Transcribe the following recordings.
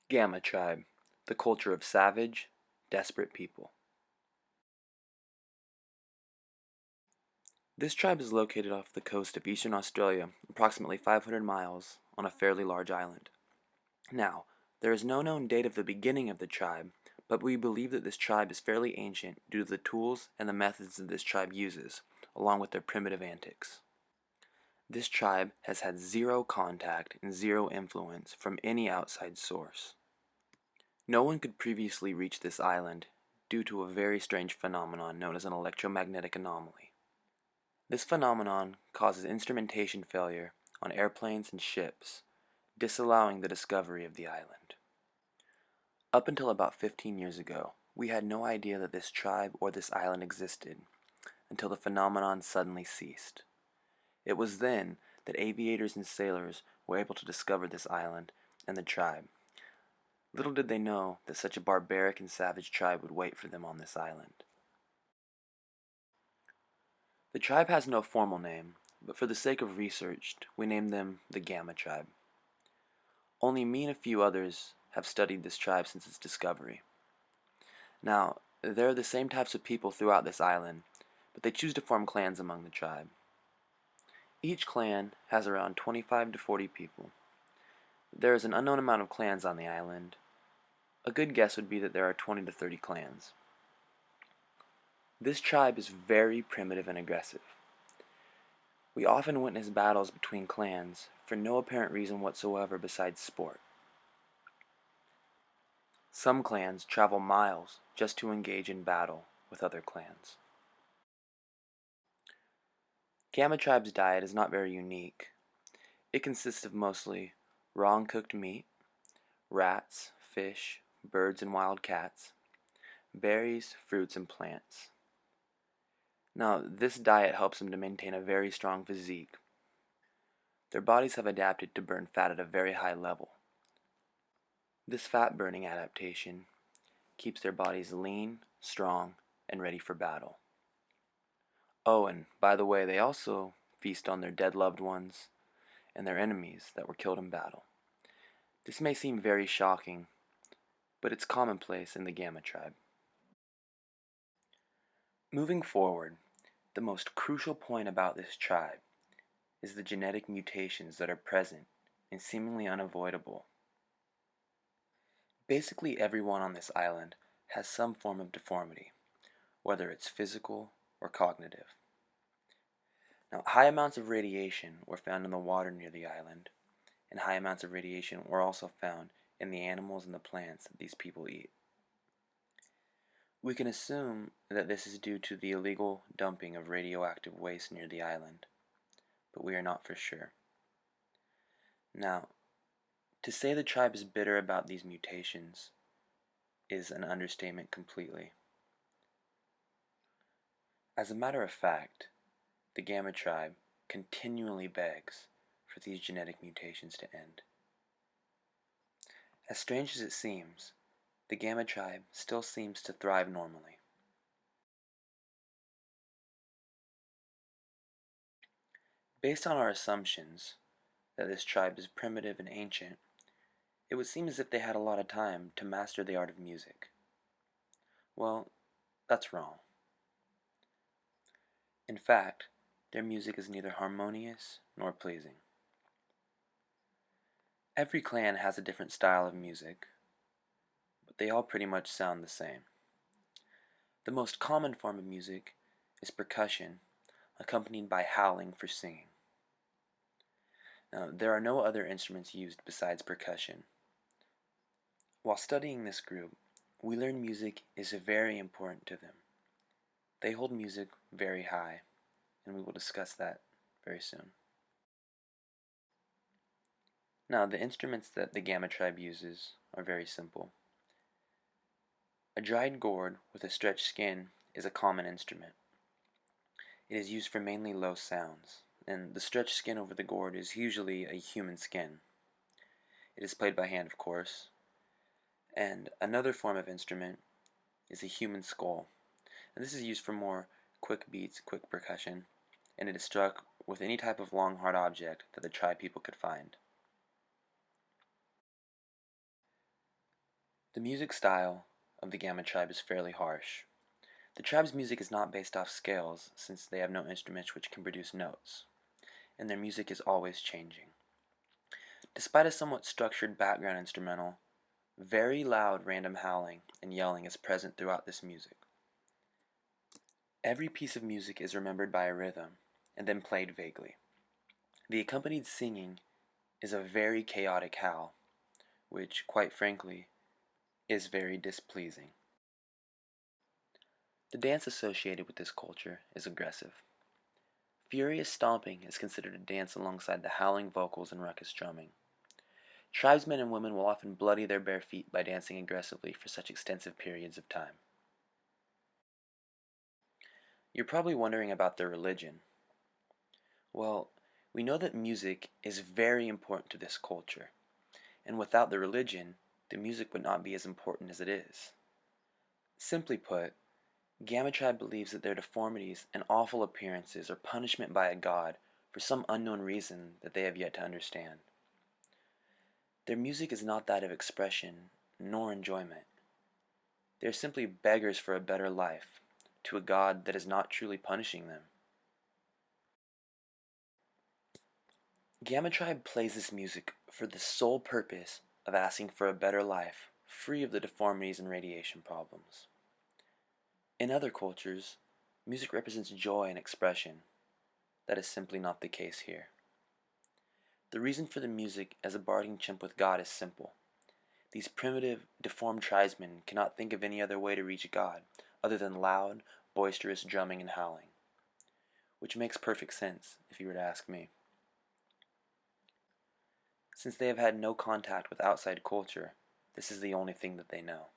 Gamma Tribe, the culture of savage, desperate people. This tribe is located off the coast of eastern Australia, approximately 500 miles, on a fairly large island. Now, there is no known date of the beginning of the tribe, but we believe that this tribe is fairly ancient due to the tools and the methods that this tribe uses, along with their primitive antics. This tribe has had zero contact and zero influence from any outside source. No one could previously reach this island due to a very strange phenomenon known as an electromagnetic anomaly. This phenomenon causes instrumentation failure on airplanes and ships, disallowing the discovery of the island. Up until about 15 years ago, we had no idea that this tribe or this island existed until the phenomenon suddenly ceased. It was then that aviators and sailors were able to discover this island and the tribe. Little did they know that such a barbaric and savage tribe would wait for them on this island. The tribe has no formal name, but for the sake of research, we named them the Gamma Tribe. Only me and a few others have studied this tribe since its discovery. Now, there are the same types of people throughout this island, but they choose to form clans among the tribe. Each clan has around 25 to 40 people. There is an unknown amount of clans on the island. A good guess would be that there are 20 to 30 clans. This tribe is very primitive and aggressive. We often witness battles between clans for no apparent reason whatsoever besides sport. Some clans travel miles just to engage in battle with other clans. Gamma Tribe's diet is not very unique. It consists of mostly raw and cooked meat, rats, fish, birds and wild cats, berries, fruits, and plants. Now, this diet helps them to maintain a very strong physique. Their bodies have adapted to burn fat at a very high level. This fat burning adaptation keeps their bodies lean, strong, and ready for battle. Oh, and by the way, they also feast on their dead loved ones and their enemies that were killed in battle. This may seem very shocking, but it's commonplace in the Gamma Tribe. Moving forward, the most crucial point about this tribe is the genetic mutations that are present and seemingly unavoidable. Basically everyone on this island has some form of deformity, whether it's physical or cognitive. Now, high amounts of radiation were found in the water near the island, and high amounts of radiation were also found in the animals and the plants that these people eat. We can assume that this is due to the illegal dumping of radioactive waste near the island, but we are not for sure. Now, to say the tribe is bitter about these mutations is an understatement completely. As a matter of fact, the Gamma Tribe continually begs for these genetic mutations to end. As strange as it seems, the Gamma Tribe still seems to thrive normally. Based on our assumptions that this tribe is primitive and ancient, it would seem as if they had a lot of time to master the art of music. Well, that's wrong. In fact, their music is neither harmonious nor pleasing. Every clan has a different style of music, but they all pretty much sound the same. The most common form of music is percussion, accompanied by howling for singing. Now, there are no other instruments used besides percussion. While studying this group, we learn music is very important to them. They hold music very high, and we will discuss that very soon. Now, the instruments that the Gamma Tribe uses are very simple. A dried gourd with a stretched skin is a common instrument. It is used for mainly low sounds, and the stretched skin over the gourd is usually a human skin. It is played by hand, of course. And another form of instrument is a human skull, and this is used for more quick beats, quick percussion, and it is struck with any type of long hard object that the tribe people could find. The music style of the Gamma tribe is fairly harsh. The tribe's music is not based off scales, since they have no instruments which can produce notes, and their music is always changing. Despite a somewhat structured background instrumental, very loud random howling and yelling is present throughout this music. Every piece of music is remembered by a rhythm, and then played vaguely. The accompanied singing is a very chaotic howl, which, quite frankly, is very displeasing. The dance associated with this culture is aggressive. Furious stomping is considered a dance alongside the howling vocals and ruckus drumming. Tribesmen and women will often bloody their bare feet by dancing aggressively for such extensive periods of time. You're probably wondering about their religion. Well, we know that music is very important to this culture, and without the religion, the music would not be as important as it is. Simply put, Gamma Tribe believes that their deformities and awful appearances are punishment by a god for some unknown reason that they have yet to understand. Their music is not that of expression nor enjoyment. They are simply beggars for a better life to a god that is not truly punishing them. Gamma Tribe plays this music for the sole purpose of asking for a better life, free of the deformities and radiation problems. In other cultures, music represents joy and expression. That is simply not the case here. The reason for the music as a bargaining chimp with God is simple. These primitive, deformed tribesmen cannot think of any other way to reach God other than loud, boisterous drumming and howling, which makes perfect sense if you were to ask me. Since they have had no contact with outside culture, this is the only thing that they know.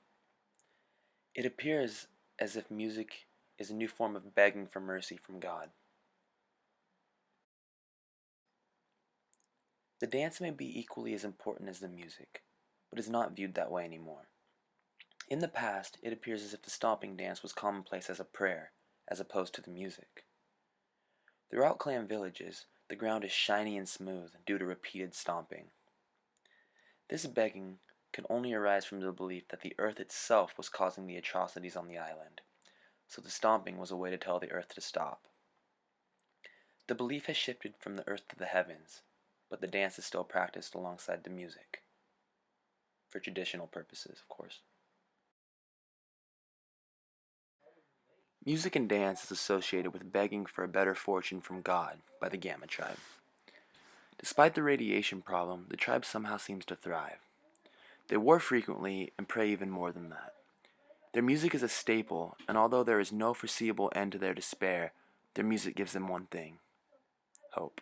It appears as if music is a new form of begging for mercy from God. The dance may be equally as important as the music, but is not viewed that way anymore. In the past, it appears as if the stomping dance was commonplace as a prayer, as opposed to the music. Throughout clan villages, the ground is shiny and smooth due to repeated stomping. This begging could only arise from the belief that the earth itself was causing the atrocities on the island, so the stomping was a way to tell the earth to stop. The belief has shifted from the earth to the heavens, but the dance is still practiced alongside the music. For traditional purposes, of course. Music and dance is associated with begging for a better fortune from God by the Gamma tribe. Despite the radiation problem, the tribe somehow seems to thrive. They war frequently and pray even more than that. Their music is a staple, and although there is no foreseeable end to their despair, their music gives them one thing: hope.